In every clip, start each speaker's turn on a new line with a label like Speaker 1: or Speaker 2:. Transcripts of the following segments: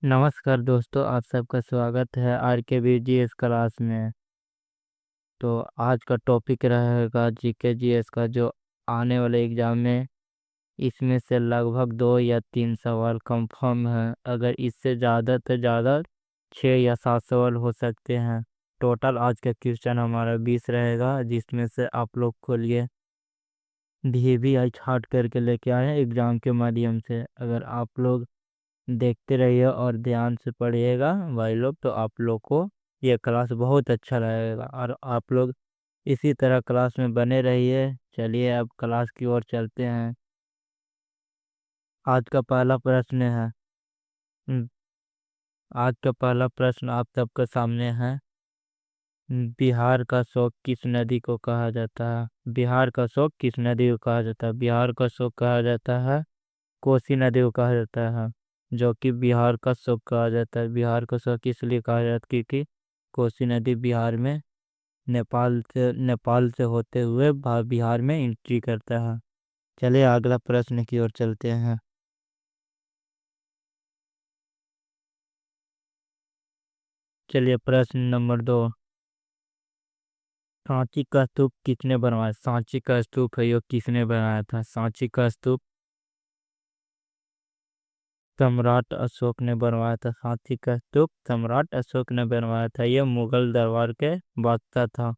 Speaker 1: नमस्कार दोस्तों, आप सबका स्वागत है आर के बी जी एस क्लास में। तो आज का टॉपिक रहेगा जीके जीएस का, जो आने वाले एग्जाम में इसमें से लगभग 2 या 3 सवाल कंफर्म है। अगर इससे ज़्यादा तो ज़्यादा 6 या 7 सवाल हो सकते हैं। टोटल आज का क्वेश्चन हमारा 20 रहेगा, जिसमें से आप लोग को लिए DVI छाट करके लेके आए हैं एग्जाम के माध्यम से। अगर आप लोग देखते रहिए और ध्यान से पढ़िएगा भाई लोग, तो आप लोग को ये क्लास बहुत अच्छा रहेगा और आप लोग इसी तरह क्लास में बने रहिए। चलिए अब क्लास की ओर चलते हैं। आज का पहला प्रश्न है। हम्म, आज का पहला प्रश्न आप सबके सामने है। बिहार का शोक किस नदी को कहा जाता है? बिहार का शोक किस नदी को कहा जाता है? बिहार का शोक कहा जाता है कोसी नदी को कहा जाता है, जो कि बिहार का शोक कहा जाता है। बिहार का शोक इसलिए कहा जाता है क्योंकि कोसी नदी बिहार में नेपाल से होते हुए बिहार में एंट्री करता है। चलिए अगला प्रश्न की ओर चलते हैं। चलिए प्रश्न नंबर 2। सांची का स्तूप किसने बनवाया? सांची का स्तूप है, यो किसने बनाया था? सांची का स्तूप सम्राट अशोक ने बनवाया था। सांची का स्तूप सम्राट अशोक ने बनवाया था। यह मुगल दरबार के बादशाह था।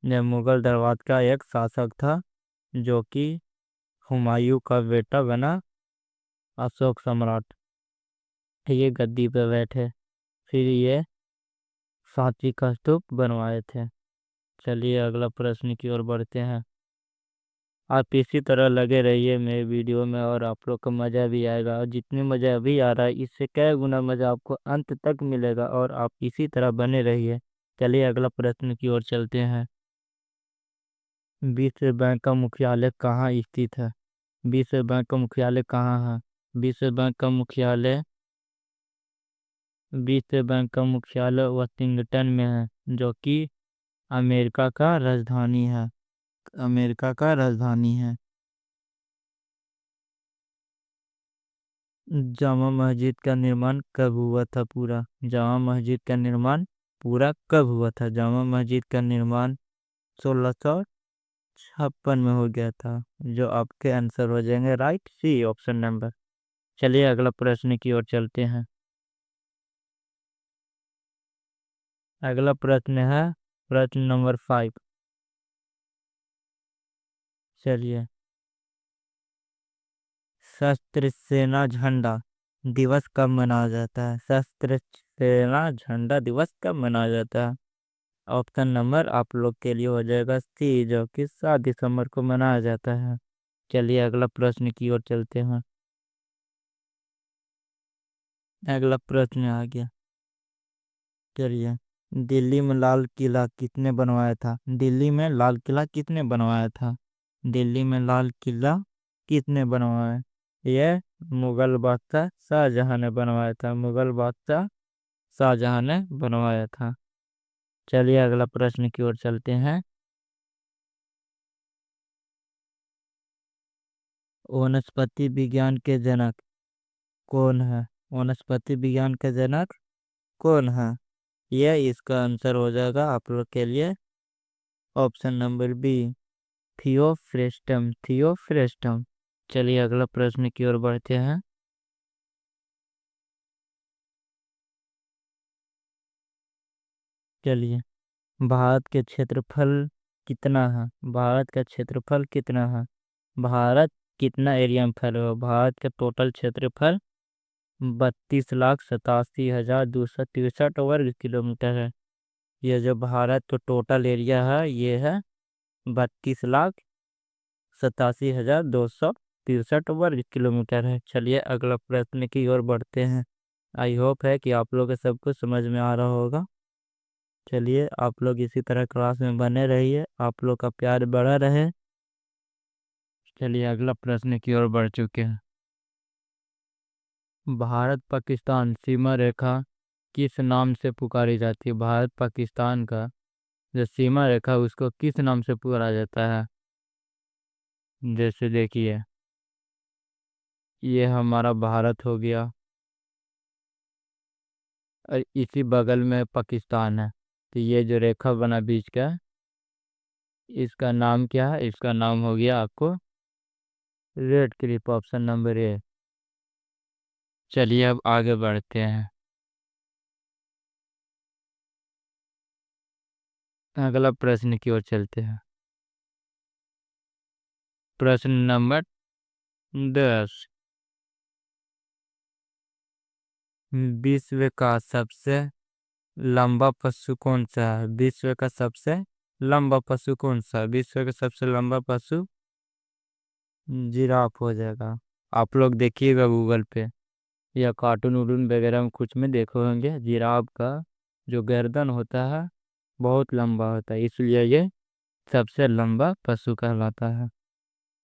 Speaker 1: यह मुगल दरबार का एक शासक था, जो कि हुमायूं का बेटा बना अशोक सम्राट। ये गद्दी पे बैठे, फिर ये सांची का स्तूप बनवाए थे। चलिए अगला प्रश्न की ओर बढ़ते हैं। आप इसी तरह लगे रहिए मेरे वीडियो में और आप लोग को मज़ा भी आएगा, और जितनी मज़ा अभी आ रहा है इससे कई गुना मज़ा आपको अंत तक मिलेगा, और आप इसी तरह बने रहिए। चलिए अगला प्रश्न की ओर चलते हैं। विश्व बैंक का मुख्यालय कहाँ स्थित है? विश्व बैंक का मुख्यालय कहाँ है? विश्व बैंक का मुख्यालय विश्व बैंक का मुख्यालय वाशिंगटन में है, जो कि अमेरिका का राजधानी है। अमेरिका का राजधानी है। जामा मस्जिद का निर्माण कब हुआ था पूरा? जामा मस्जिद का निर्माण पूरा कब हुआ था? जामा मस्जिद का निर्माण 1656 में हो गया था, जो आपके आंसर हो जाएंगे राइट सी ऑप्शन नंबर। चलिए अगला प्रश्न की ओर चलते हैं। अगला प्रश्न है प्रश्न नंबर 5। चलिए, सशस्त्र सेना झंडा दिवस कब मनाया जाता है? सशस्त्र सेना झंडा दिवस कब मनाया जाता है? ऑप्शन नंबर आप लोग के लिए हो जाएगा सी, जो कि 7 दिसंबर को मनाया जाता है। चलिए अगला प्रश्न की ओर चलते हैं। अगला प्रश्न आ गया। चलिए, दिल्ली में लाल किला किसने बनवाया था? दिल्ली में लाल किला किसने बनवाया था? दिल्ली में लाल किला किसने बनवाया? यह मुगल बादशाह शाहजहां ने बनवाया था। मुगल बादशाह शाहजहां ने बनवाया था। चलिए अगला प्रश्न की ओर चलते हैं। वनस्पति विज्ञान के जनक कौन है? वनस्पति विज्ञान का जनक कौन है? यह इसका आंसर हो जाएगा आप लोग के लिए ऑप्शन नंबर बी, थियोफ्रेस्टम। थियोफ्रेस्टम। चलिए अगला प्रश्न की ओर बढ़ते हैं। चलिए, भारत के क्षेत्रफल कितना है? भारत का क्षेत्रफल कितना है? भारत कितना एरिया में फैला हुआ है? भारत का टोटल क्षेत्रफल 32,87,263 वर्ग किलोमीटर है। यह जो भारत का टोटल एरिया है, ये है 32,87,263 वर्ग किलोमीटर है। चलिए अगला प्रश्न की ओर बढ़ते हैं। आई होप है कि आप लोग को सब कुछ समझ में आ रहा होगा। चलिए आप लोग इसी तरह क्लास में बने रहिए, आप लोग का प्यार बढ़ा रहे। चलिए अगला प्रश्न की ओर बढ़ चुके हैं। भारत पाकिस्तान सीमा रेखा किस नाम से पुकारी जाती है? भारत पाकिस्तान का जो सीमा रेखा है, उसको किस नाम से पुकारा जाता है? जैसे देखिए, ये हमारा भारत हो गया, और इसी बगल में पाकिस्तान है। तो ये जो रेखा बना बीच का, इसका नाम क्या है? इसका नाम हो गया आपको red Cliff, option number A. चलिए अब आगे बढ़ते हैं, अगला प्रश्न की ओर चलते हैं। प्रश्न नंबर 10। विश्व का सबसे लंबा पशु कौन सा है? विश्व का सबसे लंबा पशु कौन सा है? विश्व का सबसे लंबा पशु जिराफ हो जाएगा। आप लोग देखिएगा गूगल पे या कार्टून वूटून वगैरह में कुछ में देखे होंगे, जिराफ का जो गर्दन होता है बहुत लंबा होता है, इसलिए ये सबसे लंबा पशु कहलाता है।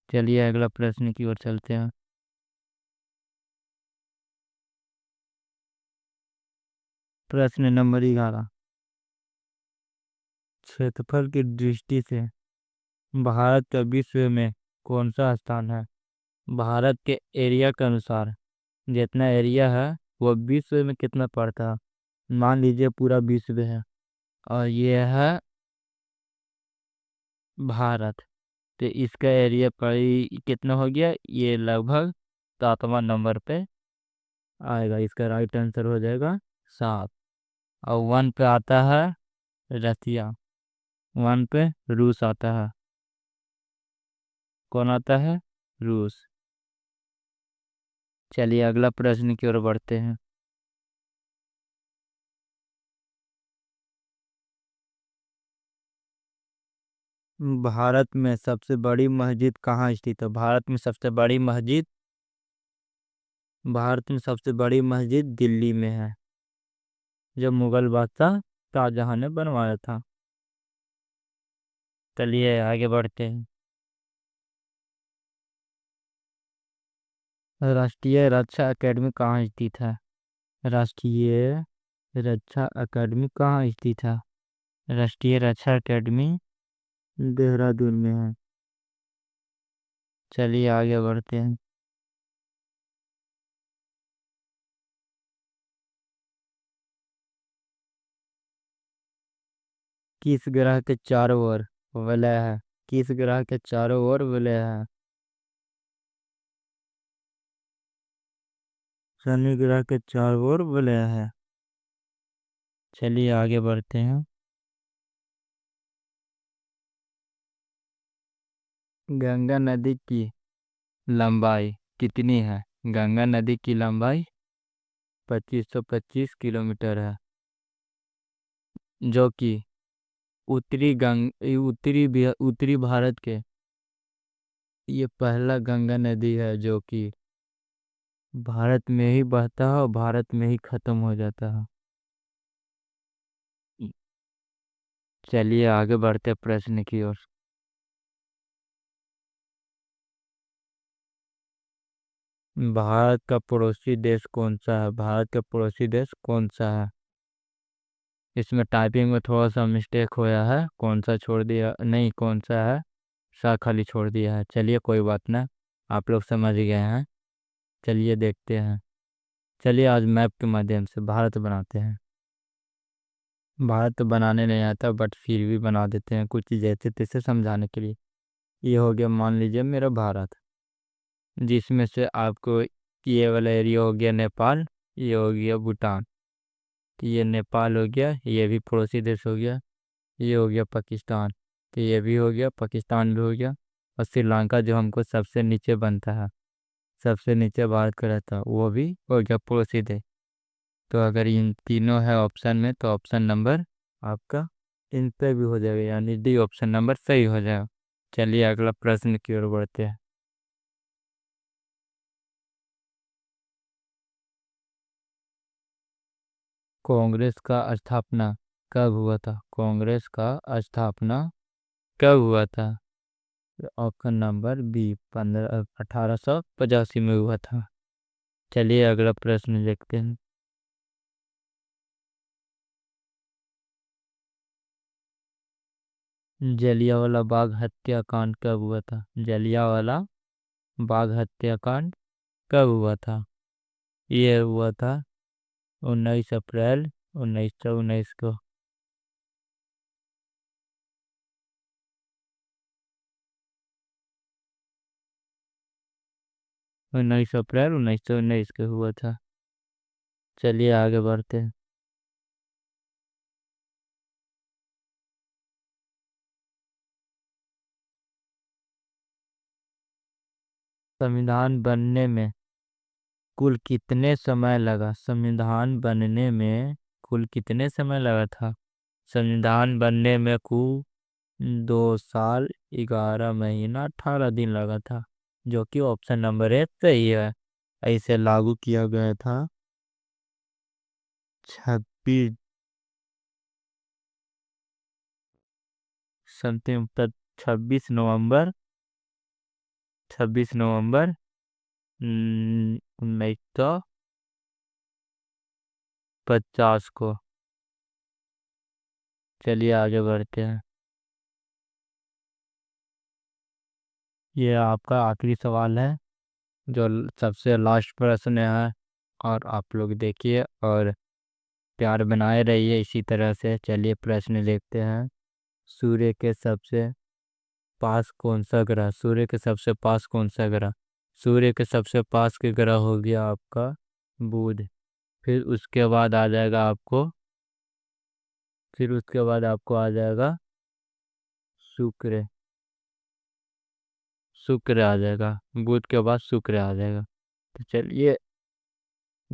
Speaker 1: चलिए अगला प्रश्न की ओर चलते हैं। प्रश्न नंबर 11। क्षेत्रफल की दृष्टि से भारत का विश्व में कौन सा स्थान है? भारत के एरिया के अनुसार जितना एरिया है वो विश्व में कितना पड़ता है? मान लीजिए पूरा विश्व है और ये है भारत, तो इसका एरिया पड़ी कितना हो गया? ये लगभग 7वां नंबर पे आएगा, इसका राइट आंसर हो जाएगा 7। और 1 पे आता है रसिया, 1 पे रूस आता है। कौन आता है? रूस। चलिए अगला प्रश्न की ओर बढ़ते हैं। भारत में सबसे बड़ी मस्जिद कहाँ स्थित है? भारत में सबसे बड़ी मस्जिद दिल्ली में है, जो मुगल बादशाह शाहजहां ने बनवाया था। चलिए आगे बढ़ते हैं। राष्ट्रीय रक्षा एकेडमी कहाँ स्थित है? राष्ट्रीय रक्षा एकेडमी कहाँ स्थित है? राष्ट्रीय रक्षा एकेडमी देहरादून में है। चलिए आगे बढ़ते हैं। किस ग्रह के चारों ओर वलय है? किस ग्रह के चारों ओर वलय है? शनि ग्रह के चारों ओर वलय है। चलिए आगे बढ़ते हैं। गंगा नदी की लंबाई कितनी है? गंगा नदी की लंबाई 2525 किलोमीटर है, जो कि उत्तरी भारत के ये पहला गंगा नदी है जो कि भारत में ही बहता है और भारत में ही खत्म हो जाता है। चलिए आगे बढ़ते हैं प्रश्न की ओर। भारत का पड़ोसी देश कौन सा है? भारत का पड़ोसी देश कौन सा है? इसमें टाइपिंग में थोड़ा सा मिस्टेक होया है, कौन सा छोड़ दिया, नहीं कौन सा है, सा खाली छोड़ दिया है। चलिए कोई बात ना, आप लोग समझ गए हैं। चलिए देखते हैं। चलिए आज मैप के माध्यम से भारत बनाते हैं। भारत तो बनाने नहीं आता बट फिर भी बना देते हैं कुछ जैसे तैसे समझाने के लिए। ये हो गया मान लीजिए मेरा भारत, जिसमें से आपको ये वाला एरिया हो गया नेपाल, ये हो गया भूटान, तो ये नेपाल हो गया, ये भी पड़ोसी देश हो गया। ये हो गया पाकिस्तान, तो ये भी हो गया, पाकिस्तान भी हो गया। और श्रीलंका जो हमको सबसे नीचे बनता है, सबसे नीचे भारत का रहता है, वो भी हो गया पड़ोसी देश। तो अगर इन तीनों है ऑप्शन में तो ऑप्शन नंबर आपका इन पे भी हो जाएगा, यानी डी ऑप्शन नंबर सही हो जाएगा। चलिए अगला प्रश्न की ओर बढ़ते हैं। कांग्रेस का स्थापना कब हुआ था? कांग्रेस का स्थापना कब हुआ था? ऑप्शन नंबर बी 1885 में हुआ था। चलिए अगला प्रश्न देखते हैं। जलियांवाला बाग हत्याकांड कब हुआ था? जलियांवाला बाग हत्याकांड कब हुआ था? ये हुआ था 19 अप्रैल 1919 को। 19 अप्रैल 1919 को हुआ था। चलिए आगे बढ़ते हैं। संविधान बनने में कुल कितने समय लगा? संविधान बनने में कुल कितने समय लगा था? संविधान बनने में कुल 2 साल 11 महीना 18 दिन लगा था, जो कि ऑप्शन नंबर 1 सही है। इसे लागू किया गया था 26 समथिंग 26 नवंबर 1950 को। चलिए आगे बढ़ते हैं। ये आपका आखिरी सवाल है, जो सबसे लास्ट प्रश्न है। और आप लोग देखिए और प्यार बनाए रहिए इसी तरह से। चलिए प्रश्न देखते हैं। सूर्य के सबसे पास कौन सा ग्रह? सूर्य के सबसे पास कौन सा ग्रह? सूर्य के सबसे पास के ग्रह हो गया आपका बुध। फिर उसके बाद आ जाएगा आपको फिर उसके बाद आपको आ जाएगा शुक्र। शुक्र आ जाएगा। बुध के बाद शुक्र आ जाएगा। तो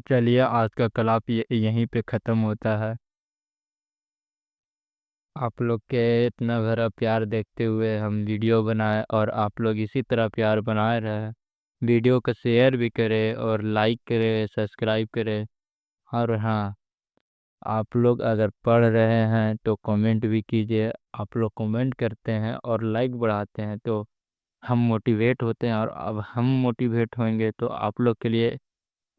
Speaker 1: चलिए आज का क्लास यहीं पे ख़त्म होता है। आप लोग के इतना भरा प्यार देखते हुए हम वीडियो बनाए, और आप लोग इसी तरह प्यार बनाए रहे। वीडियो को शेयर भी करें और लाइक करें, सब्सक्राइब करें। और हाँ, आप लोग अगर पढ़ रहे हैं तो कमेंट भी कीजिए। आप लोग कमेंट करते हैं और लाइक बढ़ाते हैं तो हम मोटिवेट होते हैं, और अब हम मोटिवेट होंगे तो आप लोग के लिए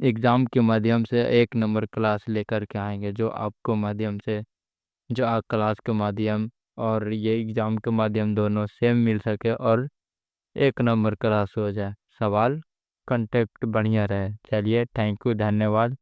Speaker 1: एग्ज़ाम के माध्यम से 1 नंबर क्लास लेकर के आएंगे, जो आप क्लास के माध्यम और ये एग्ज़ाम के माध्यम दोनों सेम मिल सके, और 1 नंबर क्लास हो जाए, सवाल कंटेक्ट बढ़िया रहे। चलिए, थैंक यू, धन्यवाद।